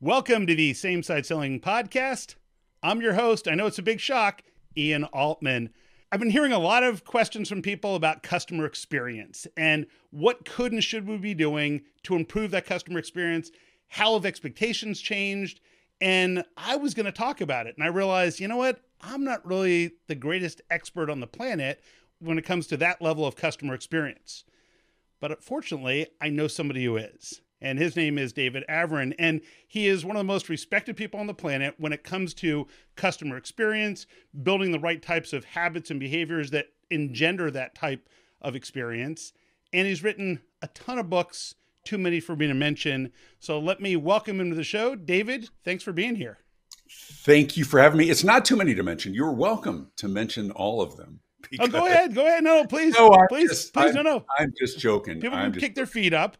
Welcome to the Same Side Selling Podcast. I'm your host. I know it's a big shock, Ian Altman. I've been hearing a lot of questions from people about customer experience and what could and should we be doing to improve that customer experience. How have expectations changed? And I was going to talk about it. And I realized, you know what? I'm not really the greatest expert on the planet when it comes to that level of customer experience. But fortunately, I know somebody who is. And his name is David Avrin. And he is one of the most respected people on the planet when it comes to customer experience, building the right types of habits and behaviors that engender that type of experience. And he's written a ton of books, too many for me to mention. So let me welcome him to the show. David, thanks for being here. Thank you for having me. It's not too many to mention. You're welcome to mention all of them. Oh, go ahead. No, please. No, please. No. I'm just joking. People can kick their feet up.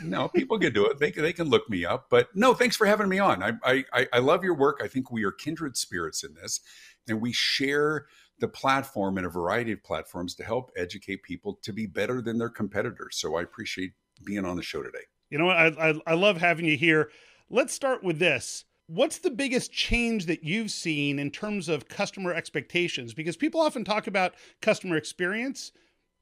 No, people can do it. They can look me up. But no, thanks for having me on. I love your work. I think we are kindred spirits in this. And we share the platform and a variety of platforms to help educate people to be better than their competitors. So I appreciate being on the show today. You know what? I love having you here. Let's start with this. What's the biggest change that you've seen in terms of customer expectations? Because people often talk about customer experience,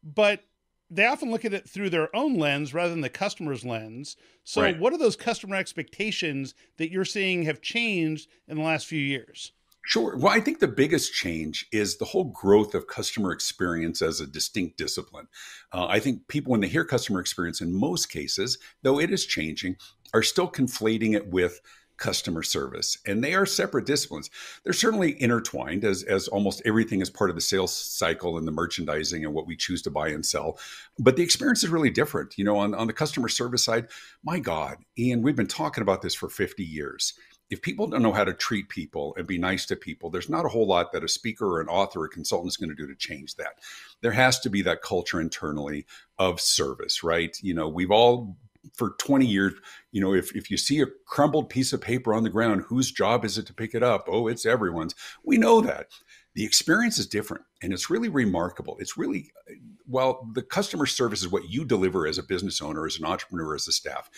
but they often look at it through their own lens rather than the customer's lens. So right. What are those customer expectations that you're seeing have changed in the last few years? Sure. Well, I think the biggest change is the whole growth of customer experience as a distinct discipline. I think people, when they hear customer experience, in most cases, though it is changing, are still conflating it with customer service. And they are separate disciplines. They're certainly intertwined as almost everything is part of the sales cycle and the merchandising and what we choose to buy and sell. But the experience is really different. You know, on the customer service side, my God, Ian, we've been talking about this for 50 years. If people don't know how to treat people and be nice to people, there's not a whole lot that a speaker or an author or a consultant is going to do to change that. There has to be that culture internally of service, right? You know, we've all for 20 years, you know, if you see a crumbled piece of paper on the ground, whose job is it to pick it up? Oh, it's everyone's. We know that. The experience is different, and it's really remarkable. It's really, well, the customer service is what you deliver as a business owner, as an entrepreneur, as a staff.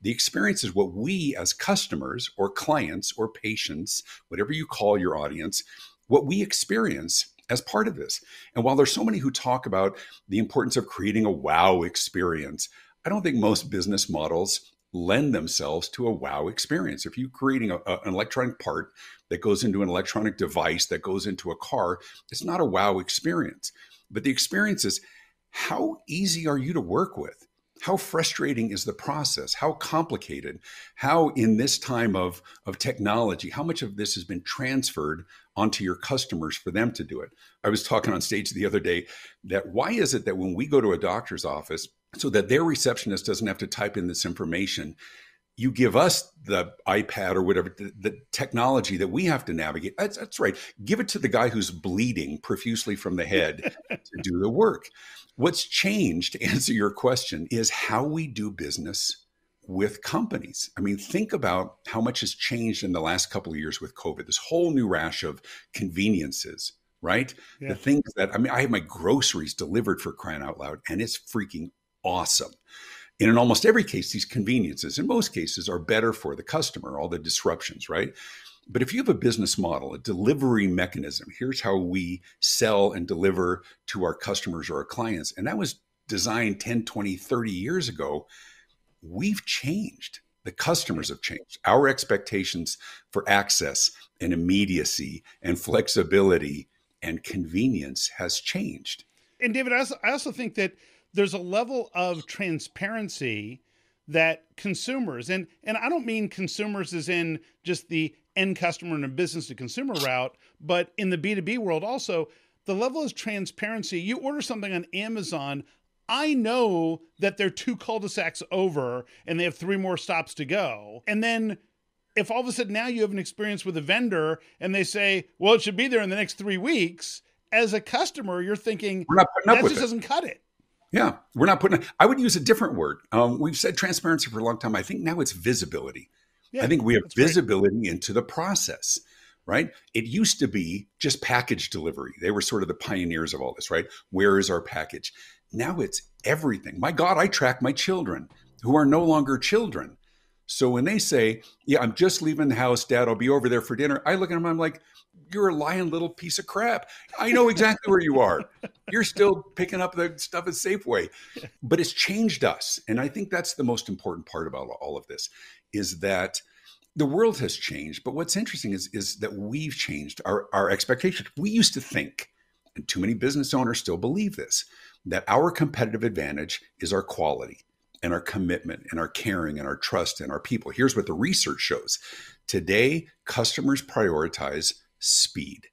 The experience is what we as customers or clients or patients, whatever you call your audience, what we experience as part of this. And while there's so many who talk about the importance of creating a wow experience, I don't think most business models lend themselves to a wow experience. If you're creating an electronic part that goes into an electronic device that goes into a car, it's not a wow experience. But the experience is, how easy are you to work with? How frustrating is the process? How complicated? How in this time of technology, how much of this has been transferred onto your customers for them to do it? I was talking on stage the other day that why is it that when we go to a doctor's office, so that their receptionist doesn't have to type in this information, you give us the iPad or whatever, the technology that we have to navigate. That's right. Give it to the guy who's bleeding profusely from the head to do the work. What's changed, to answer your question, is how we do business with companies. I mean, think about how much has changed in the last couple of years with COVID, this whole new rash of conveniences, right? Yeah. The things that, I mean, I have my groceries delivered, for crying out loud, and it's freaking awesome. And in almost every case, these conveniences, in most cases, are better for the customer, all the disruptions, right? But if you have a business model, a delivery mechanism, here's how we sell and deliver to our customers or our clients, and that was designed 10, 20, 30 years ago, we've changed. The customers have changed. Our expectations for access and immediacy and flexibility and convenience has changed. And David, I also think that there's a level of transparency that consumers, and I don't mean consumers as in just the end customer in a business to consumer route, but in the B2B world also, the level of transparency. You order something on Amazon, I know that they're 2 cul-de-sacs over and they have 3 more stops to go. And then if all of a sudden now you have an experience with a vendor and they say, well, it should be there in the next 3 weeks, as a customer, you're thinking, that just doesn't cut it. Yeah, we're not putting, I would use a different word. We've said transparency for a long time. I think now it's visibility. Yeah, I think we have visibility into the process, right? It used to be just package delivery. They were sort of the pioneers of all this, right? Where is our package? Now it's everything. My God, I track my children who are no longer children. So when they say, yeah, I'm just leaving the house, Dad, I'll be over there for dinner, I look at them, I'm like, you're a lying little piece of crap. I know exactly where you are. You're still picking up the stuff at Safeway. But it's changed us. And I think that's the most important part about all of this, is that the world has changed. But what's interesting is that we've changed our expectations. We used to think, and too many business owners still believe this, that our competitive advantage is our quality and our commitment and our caring and our trust and our people. Here's what the research shows. Today, customers prioritize speed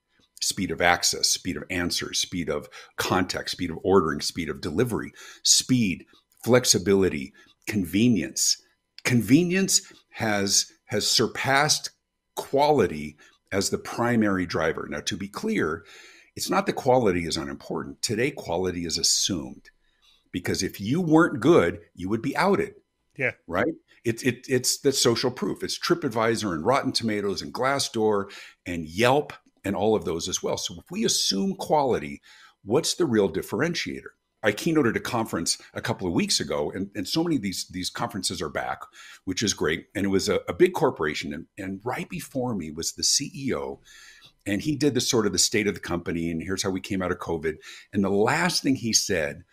of access, speed of answers, speed of contact, speed of ordering, speed of delivery, speed, flexibility, convenience. Convenience has surpassed quality as the primary driver. Now, to be clear, it's not that quality is unimportant. Today, quality is assumed, because if you weren't good, you would be outed. Yeah. Right? It's the social proof. It's TripAdvisor and Rotten Tomatoes and Glassdoor and Yelp and all of those as well. So if we assume quality, what's the real differentiator? I keynoted a conference a couple of weeks ago, and so many of these conferences are back, which is great. And it was a big corporation. And right before me was the CEO, and he did the sort of the state of the company, and here's how we came out of COVID. And the last thing he said,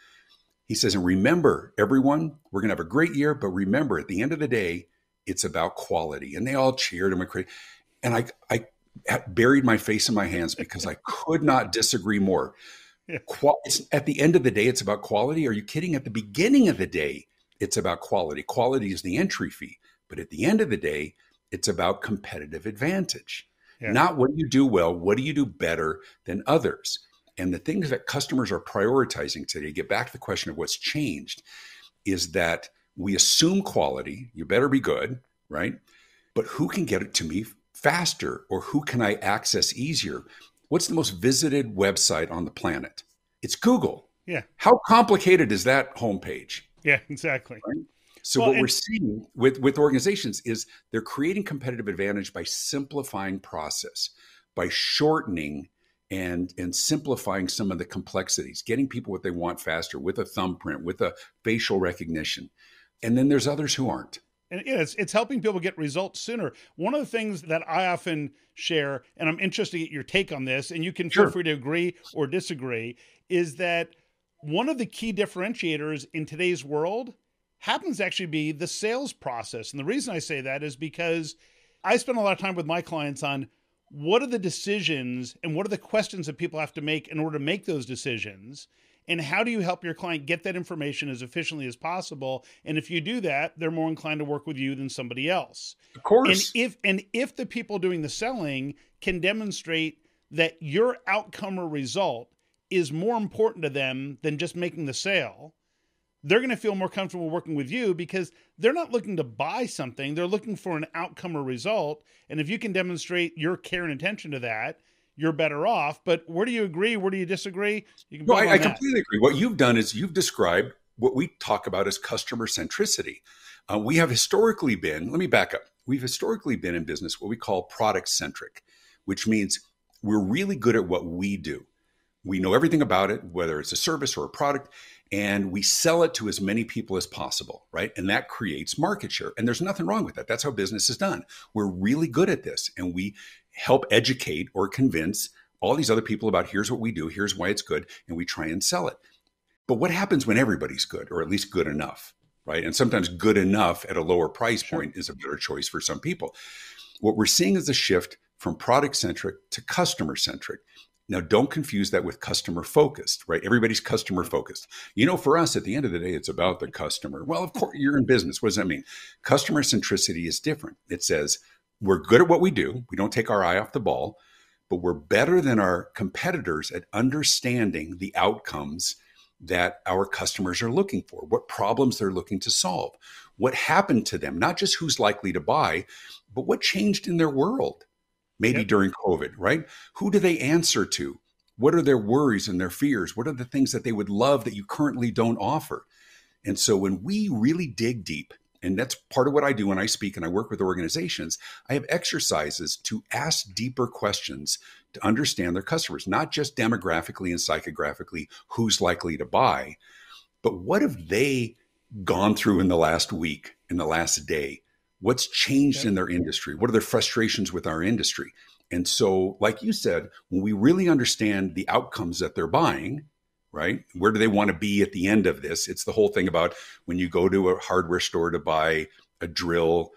he says, and remember, everyone, we're going to have a great year, but remember, at the end of the day, it's about quality. And they all cheered and went crazy. And I buried my face in my hands because I could not disagree more. Yeah. At the end of the day, it's about quality. Are you kidding? At the beginning of the day, it's about quality. Quality is the entry fee. But at the end of the day, it's about competitive advantage. Yeah. Not what do you do well, what do you do better than others? And the things that customers are prioritizing today, get back to the question of what's changed, is that we assume quality, you better be good, right? But who can get it to me faster, or who can I access easier? What's the most visited website on the planet? It's Google. Yeah. How complicated is that homepage? Yeah, exactly. Right? So what we're seeing with organizations is they're creating competitive advantage by simplifying process, by shortening and simplifying some of the complexities, getting people what they want faster with a thumbprint, with a facial recognition. And then there's others who aren't. And it's helping people get results sooner. One of the things that I often share, and I'm interested to get your take on this, and you can feel free to agree or disagree, is that one of the key differentiators in today's world happens to actually be the sales process. And the reason I say that is because I spend a lot of time with my clients on what are the decisions and what are the questions that people have to make in order to make those decisions, and how do you help your client get that information as efficiently as possible? And if you do that, they're more inclined to work with you than somebody else. Of course. And if the people doing the selling can demonstrate that your outcome or result is more important to them than just making the sale, they're going to feel more comfortable working with you, because they're not looking to buy something. They're looking for an outcome or result. And if you can demonstrate your care and attention to that, you're better off. But where do you agree? Where do you disagree? You can I completely agree. What you've done is you've described what we talk about as customer centricity. We have historically been, let me back up. We've historically been in business what we call product centric, which means we're really good at what we do. We know everything about it, whether it's a service or a product, and we sell it to as many people as possible, right? And that creates market share. And there's nothing wrong with that. That's how business is done. We're really good at this, and we help educate or convince all these other people about here's what we do, here's why it's good, and we try and sell it. But what happens when everybody's good, or at least good enough, right? And sometimes good enough at a lower price point is a better choice for some people. What we're seeing is a shift from product-centric to customer-centric. Now, don't confuse that with customer focused, right? Everybody's customer focused. You know, for us, at the end of the day, it's about the customer. Well, of course, you're in business. What does that mean? Customer centricity is different. It says we're good at what we do. We don't take our eye off the ball, but we're better than our competitors at understanding the outcomes that our customers are looking for, what problems they're looking to solve, what happened to them, not just who's likely to buy, but what changed in their world. Maybe during COVID, right? Who do they answer to? What are their worries and their fears? What are the things that they would love that you currently don't offer? And so when we really dig deep, and that's part of what I do when I speak and I work with organizations, I have exercises to ask deeper questions to understand their customers, not just demographically and psychographically who's likely to buy, but what have they gone through in the last week, in the last day? What's changed Yep. in their industry? What are their frustrations with our industry? And so, like you said, when we really understand the outcomes that they're buying, right? Where do they want to be at the end of this? It's the whole thing about when you go to a hardware store to buy a drill,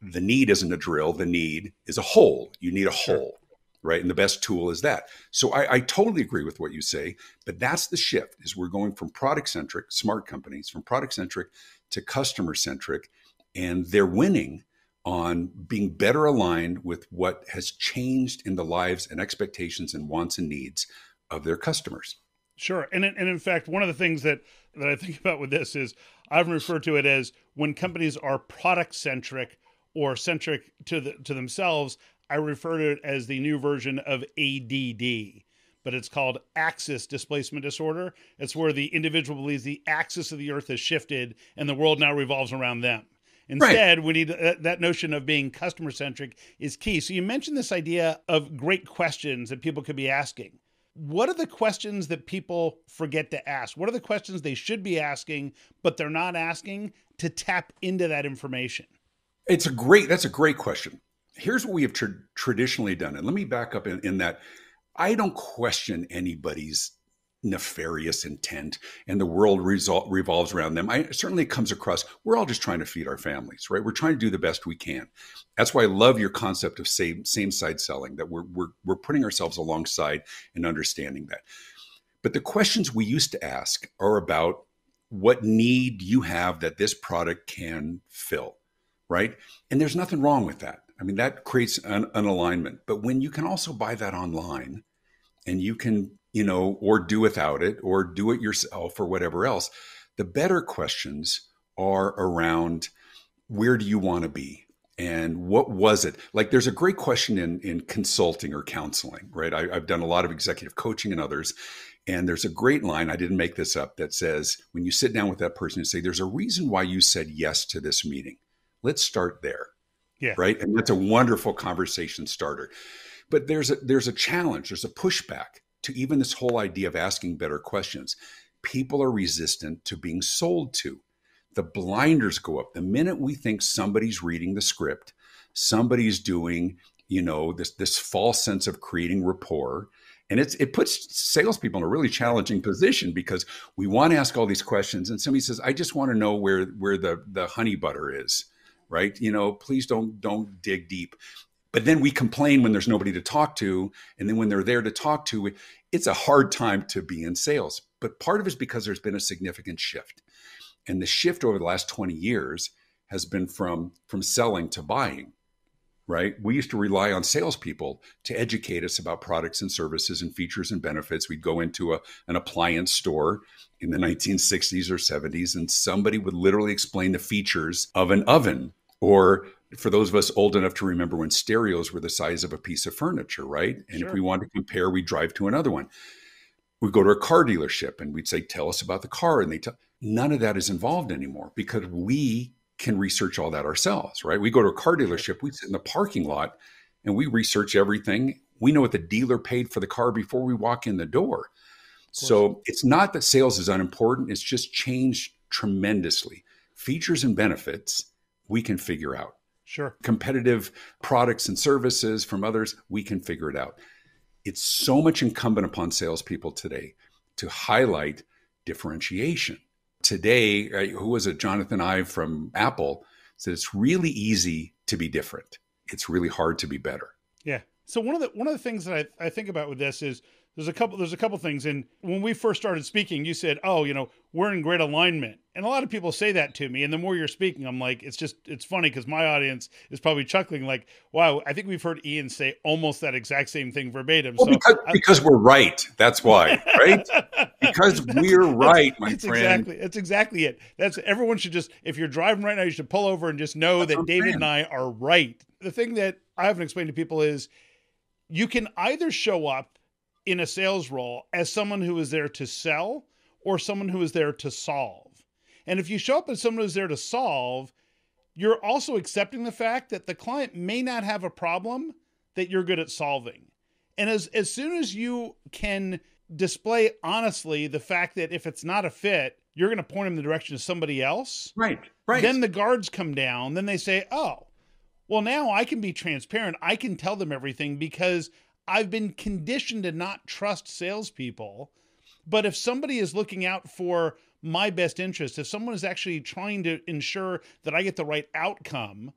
the need isn't a drill, the need is a hole. You need a hole, right? And the best tool is that. So I totally agree with what you say, but that's the shift is we're going from product-centric, smart companies, from product-centric to customer-centric, and they're winning on being better aligned with what has changed in the lives and expectations and wants and needs of their customers. Sure. And in fact, one of the things that I think about with this is I've referred to it as when companies are product centric or centric to themselves, I refer to it as the new version of ADD, but it's called axis displacement disorder. It's where the individual believes the axis of the earth has shifted and the world now revolves around them. Instead, we need that notion of being customer centric is key. So you mentioned this idea of great questions that people could be asking. What are the questions that people forget to ask? What are the questions they should be asking, but they're not asking to tap into that information? That's a great question. Here's what we have traditionally done. And let me back up in that I don't question anybody's nefarious intent and the world revolves around them. Certainly it comes across, we're all just trying to feed our families, right? We're trying to do the best we can. That's why I love your concept of same side selling, that we're putting ourselves alongside and understanding that. But the questions we used to ask are about what need you have that this product can fill, right? And there's nothing wrong with that. I mean, that creates an alignment. But when you can also buy that online and you can, or do without it or do it yourself or whatever else, the better questions are around where do you want to be? And what was it? Like there's a great question in consulting or counseling, right? I've done a lot of executive coaching and others. And there's a great line, I didn't make this up, that says, when you sit down with that person and say, there's a reason why you said yes to this meeting. Let's start there. Yeah. Right. And that's a wonderful conversation starter. But there's a challenge, there's a pushback to even this whole idea of asking better questions. People are resistant to being sold to. The blinders go up. The minute we think somebody's reading the script, somebody's doing, this false sense of creating rapport. And it puts salespeople in a really challenging position because we want to ask all these questions. And somebody says, I just want to know where the honey butter is, right? Please don't dig deep. But then we complain when there's nobody to talk to. And then when they're there to talk to, it's a hard time to be in sales. But part of it is because there's been a significant shift. And the shift over the last 20 years has been from selling to buying, right? We used to rely on salespeople to educate us about products and services and features and benefits. We'd go into an appliance store in the 1960s or 70s, and somebody would literally explain the features of an oven. Or for those of us old enough to remember when stereos were the size of a piece of furniture, right? And Sure. if we want to compare, we drive to another one. We'd go to a car dealership and we'd say, tell us about the car. And none of that is involved anymore because we can research all that ourselves, right? We go to a car dealership, we sit in the parking lot and we research everything. We know what the dealer paid for the car before we walk in the door. So it's not that sales is unimportant. It's just changed tremendously. Features and benefits, we can figure out. Sure. Competitive products and services from others, we can figure it out. It's so much incumbent upon salespeople today to highlight differentiation. Today, who was it? Jonathan Ive from Apple said it's really easy to be different. It's really hard to be better. Yeah. So one of the things that I think about with this is there's a couple things. And when we first started speaking, you said, oh, we're in great alignment. And a lot of people say that to me. And the more you're speaking, I'm like, it's funny because my audience is probably chuckling like, wow, I think we've heard Ian say almost that exact same thing verbatim. Well, because we're right. That's why, right? Because we're right, my friend. That's exactly it. Everyone should just, if you're driving right now, you should pull over and just know that David and I are right. The thing that I haven't explained to people is you can either show up in a sales role as someone who is there to sell or someone who is there to solve. And if you show up as someone who's there to solve, you're also accepting the fact that the client may not have a problem that you're good at solving. And as soon as you can display honestly the fact that if it's not a fit, you're going to point them in the direction of somebody else. Right. Right. Then the guards come down. Then they say, oh, well, now I can be transparent. I can tell them everything because I've been conditioned to not trust salespeople. But if somebody is looking out for my best interest, if someone is actually trying to ensure that I get the right outcome,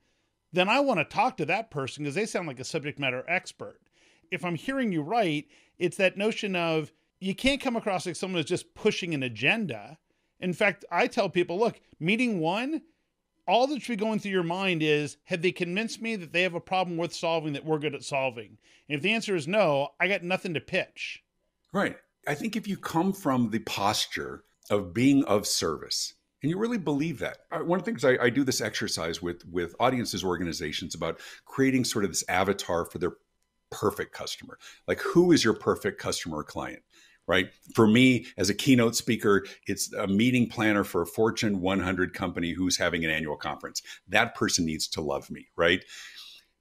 then I want to talk to that person because they sound like a subject matter expert. If I'm hearing you right, it's that notion of you can't come across like someone who's just pushing an agenda. In fact, I tell people, look, meeting one, all that should be going through your mind is, have they convinced me that they have a problem worth solving that we're good at solving? And if the answer is no, I got nothing to pitch. Right. I think if you come from the posture of being of service, and you really believe that. One of the things I do this exercise with audiences, organizations about creating sort of this avatar for their perfect customer. Like, who is your perfect customer or client, right? For me, as a keynote speaker, it's a meeting planner for a Fortune 100 company who's having an annual conference. That person needs to love me, right?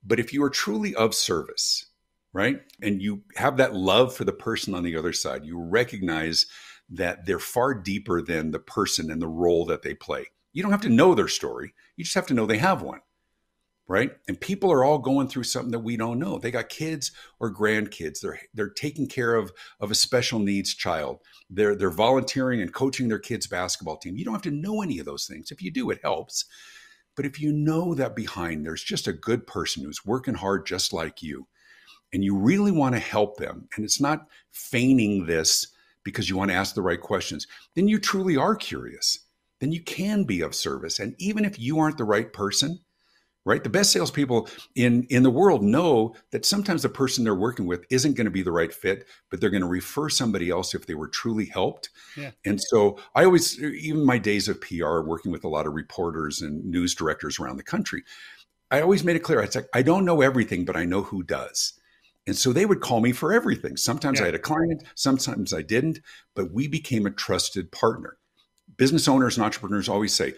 But if you are truly of service, right, and you have that love for the person on the other side, you recognize that they're far deeper than the person and the role that they play. You don't have to know their story. You just have to know they have one, right? And people are all going through something that we don't know. They got kids or grandkids. They're taking care of a special needs child. They're volunteering and coaching their kids' basketball team. You don't have to know any of those things. If you do, it helps. But if you know that behind there's just a good person who's working hard just like you, and you really want to help them, and it's not feigning this because you want to ask the right questions, then you truly are curious. Then you can be of service. And even if you aren't the right person, right? The best salespeople in the world know that sometimes the person they're working with isn't going to be the right fit, but they're going to refer somebody else if they were truly helped. Yeah. And so I always, even my days of PR, working with a lot of reporters and news directors around the country, I always made it clear. It's like, I don't know everything, but I know who does. And so they would call me for everything. Sometimes I had a client, sometimes I didn't, but we became a trusted partner. Business owners and entrepreneurs always say,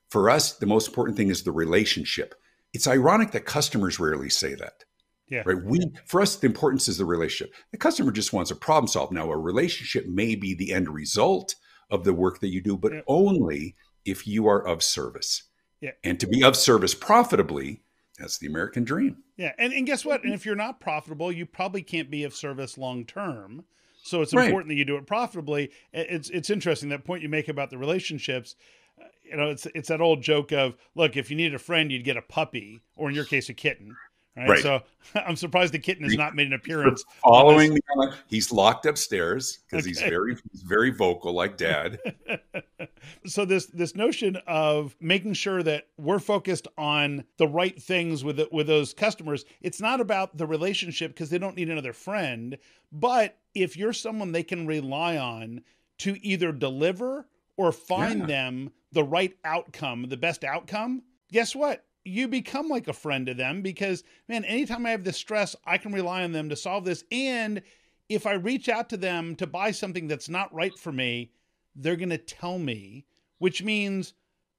for us, the most important thing is the relationship. It's ironic that customers rarely say that. Yeah. Right. For us, the importance is the relationship. The customer just wants a problem solved. Now, a relationship may be the end result of the work that you do, but only if you are of service. Yeah. And to be of service profitably, that's the American dream. Yeah. And guess what? And if you're not profitable, you probably can't be of service long term. So it's important that you do it profitably. It's interesting, that point you make about the relationships. It's that old joke of, look, if you needed a friend, you'd get a puppy, or in your case, a kitten. Right. So I'm surprised the kitten has not made an appearance. Following he's locked upstairs because he's very vocal, like Dad. So this notion of making sure that we're focused on the right things with those customers, it's not about the relationship because they don't need another friend. But if you're someone they can rely on to either deliver or find them the right outcome, the best outcome, guess what? You become like a friend to them because, man, anytime I have this stress, I can rely on them to solve this. And if I reach out to them to buy something that's not right for me, they're going to tell me, which means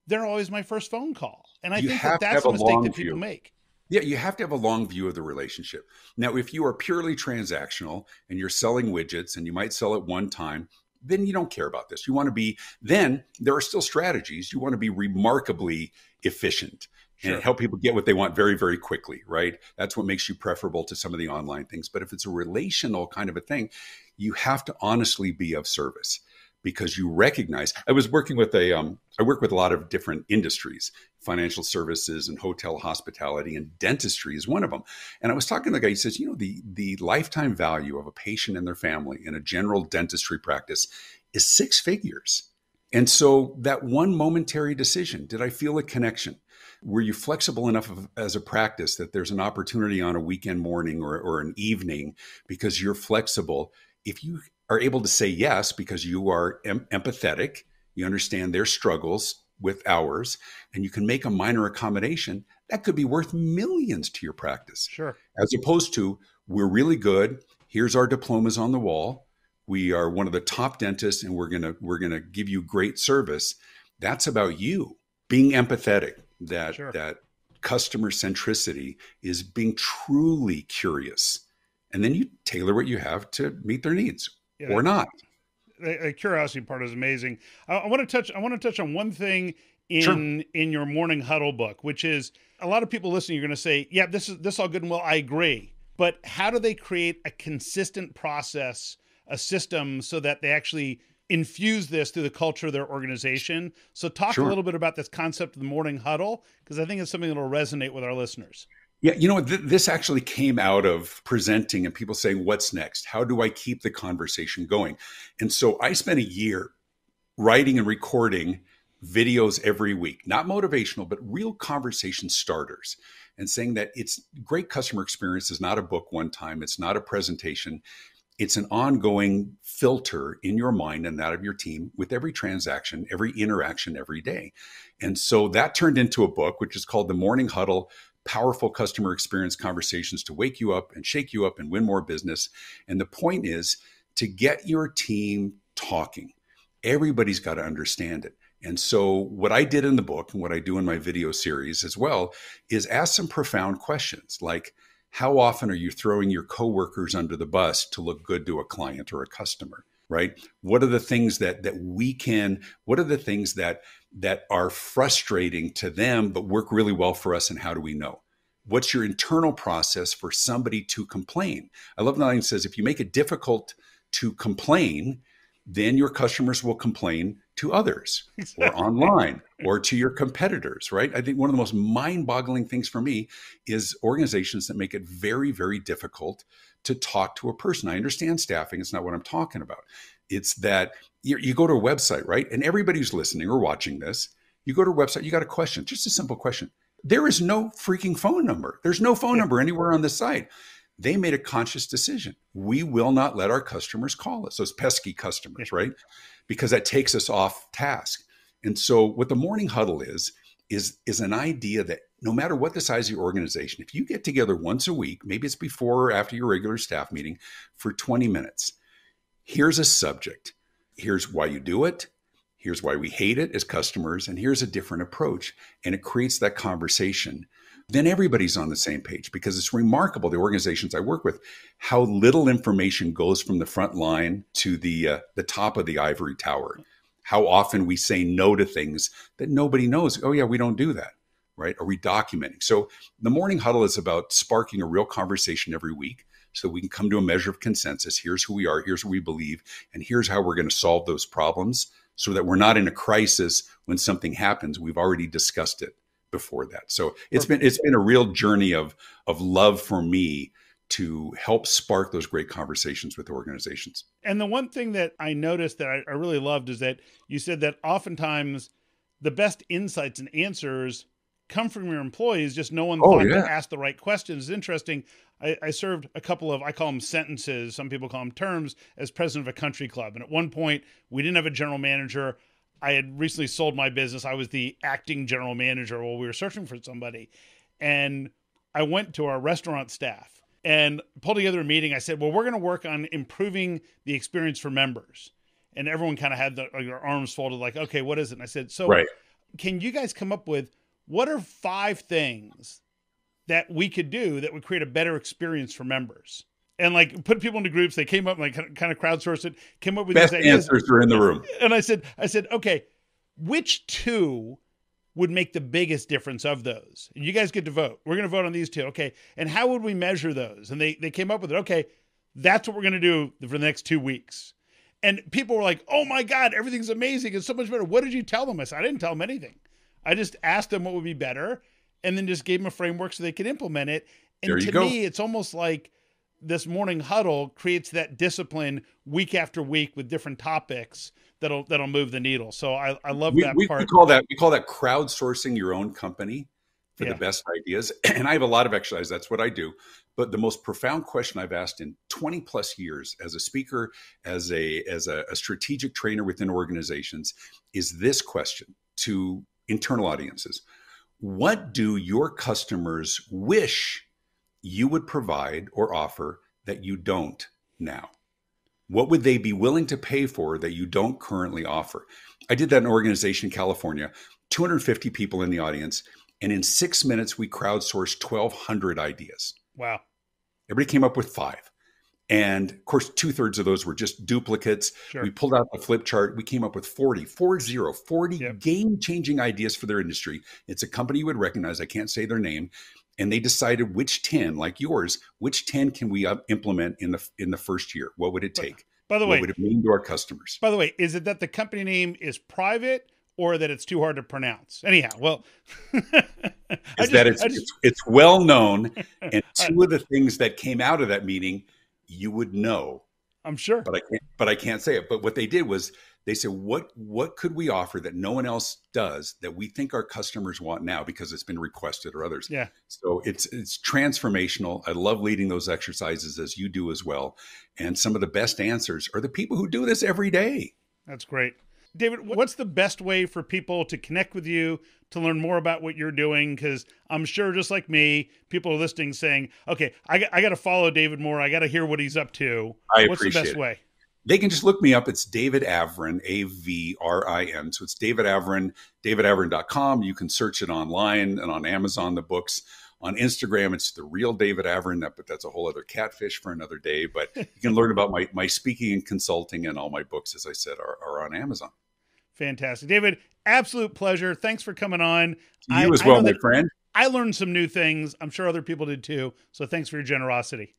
they're always my first phone call. And I think that's a mistake that people make. Yeah, you have to have a long view of the relationship. Now, if you are purely transactional and you're selling widgets and you might sell it one time, then you don't care about this. You want to be, then there are still strategies. You want to be remarkably efficient and help people get what they want very, very quickly, right? That's what makes you preferable to some of the online things. But if it's a relational kind of a thing, you have to honestly be of service because you recognize. I was working with I work with a lot of different industries, financial services and hotel hospitality, and dentistry is one of them. And I was talking to the guy, he says, the lifetime value of a patient and their family in a general dentistry practice is 6 figures. And so that one momentary decision, did I feel a connection? Were you flexible enough as a practice that there's an opportunity on a weekend morning or an evening because you're flexible? If you are able to say yes because you are empathetic, you understand their struggles with ours, and you can make a minor accommodation, that could be worth millions to your practice. Sure. As opposed to, we're really good. Here's our diplomas on the wall. We are one of the top dentists, and we're gonna give you great service. That's about you being empathetic. That customer centricity is being truly curious, and then you tailor what you have to meet their needs or not. the curiosity part is amazing. I want to touch on one thing Sure. in your morning huddle book, which is a lot of people listening. You're going to say, "Yeah, this all good and well. I agree." But how do they create a consistent process, a system, so that they actually infuse this through the culture of their organization? So talk a Sure. little bit about this concept of the morning huddle, because I think it's something that will resonate with our listeners. Yeah, this actually came out of presenting and people saying, what's next? How do I keep the conversation going? And so I spent a year writing and recording videos every week, not motivational, but real conversation starters, and saying that it's great customer experience is not a book one time. It's not a presentation. It's an ongoing filter in your mind and that of your team with every transaction, every interaction, every day. And so that turned into a book, which is called The Morning Huddle: Powerful Customer Experience Conversations to Wake You Up and Shake You Up and Win More Business. And the point is to get your team talking. Everybody's got to understand it. And so what I did in the book and what I do in my video series as well is ask some profound questions like, how often are you throwing your coworkers under the bus to look good to a client or a customer, right? What are the things what are the things that are frustrating to them, but work really well for us? And how do we know? What's your internal process for somebody to complain? I love the line that says, if you make it difficult to complain, then your customers will complain to others or online or to your competitors, right? I think one of the most mind-boggling things for me is organizations that make it very, very difficult to talk to a person. I understand staffing. It's not what I'm talking about. It's that you go to a website, right? And everybody who's listening or watching this, you go to a website, you got a question, just a simple question. There is no freaking phone number. There's no phone number anywhere on the site. They made a conscious decision. We will not let our customers call us, those pesky customers, right? Because that takes us off task. And so what the morning huddle is an idea that no matter what the size of your organization, if you get together once a week, maybe it's before or after your regular staff meeting for 20 minutes, here's a subject. Here's why you do it. Here's why we hate it as customers. And here's a different approach. And it creates that conversation. Then everybody's on the same page, because it's remarkable, the organizations I work with, how little information goes from the front line to the top of the ivory tower. How often we say no to things that nobody knows. Oh yeah, we don't do that, right? Are we documenting? So the morning huddle is about sparking a real conversation every week so we can come to a measure of consensus. Here's who we are, here's what we believe, and here's how we're going to solve those problems so that we're not in a crisis when something happens. We've already discussed it before that. So it's been a real journey of love for me to help spark those great conversations with organizations. And the one thing that I noticed that I really loved is that you said that oftentimes the best insights and answers come from your employees, just no one thought to ask the right questions. It's interesting. I served a couple of, I call them sentences, some people call them terms, as president of a country club. And at one point, we didn't have a general manager. I had recently sold my business. I was the acting general manager while we were searching for somebody. And I went to our restaurant staff and pulled together a meeting. I said, well, we're going to work on improving the experience for members. And everyone kind of had their arms folded like, okay, what is it? And I said, so can you guys come up with what are 5 things that we could do that would create a better experience for members? And like put people into groups. They came up and like kind of crowdsourced it, came up with best these ideas. Answers are in the room. And I said, okay, which 2 would make the biggest difference of those? And you guys get to vote. We're going to vote on these 2. Okay. And how would we measure those? And they came up with it. Okay. That's what we're going to do for the next 2 weeks. And people were like, oh my God, everything's amazing. It's so much better. What did you tell them? I said, I didn't tell them anything. I just asked them what would be better and then just gave them a framework so they could implement it. And to me, it's almost like this morning huddle creates that discipline week after week with different topics that'll move the needle. So I love that part. We call that crowdsourcing your own company for the best ideas. And I have a lot of exercise. That's what I do. But the most profound question I've asked in 20 plus years as a speaker, as a strategic trainer within organizations, is this question to internal audiences. What do your customers wish you would provide or offer that you don't now? What would they be willing to pay for that you don't currently offer? I did that in an organization in California, 250 people in the audience. And in 6 minutes, we crowdsourced 1,200 ideas. Wow. Everybody came up with 5. And of course, 2/3 of those were just duplicates. Sure. We pulled out the flip chart. We came up with 40 Yep. game-changing ideas for their industry. It's a company you would recognize. I can't say their name. And they decided which 10, like yours, which 10 can we implement in the first year? What would it take? By the What way, would it mean to our customers? by the way, is it that the company name is private or that it's too hard to pronounce? Anyhow, well, It's well known. And two of the things that came out of that meeting, you would know, I'm sure. but I can't say it. But what they did was they said, what could we offer that no one else does that we think our customers want now because it's been requested or others? Yeah. So it's transformational. I love leading those exercises as you do as well. And some of the best answers are the people who do this every day. That's great. David, what's the best way for people to connect with you, to learn more about what you're doing? Because I'm sure, just like me, people are listening saying, okay, I got to follow David more. I got to hear what he's up to. What's the best way? They can just look me up. It's David Avrin, Avrin. So it's David Avrin, davidavrin.com. You can search it online and on Amazon, the books. On Instagram, it's the real David Avrin, but that's a whole other catfish for another day. But you can learn about my speaking and consulting, and all my books, as I said, are on Amazon. Fantastic. David, absolute pleasure. Thanks for coming on. You as well, my friend. I learned some new things. I'm sure other people did too. So thanks for your generosity.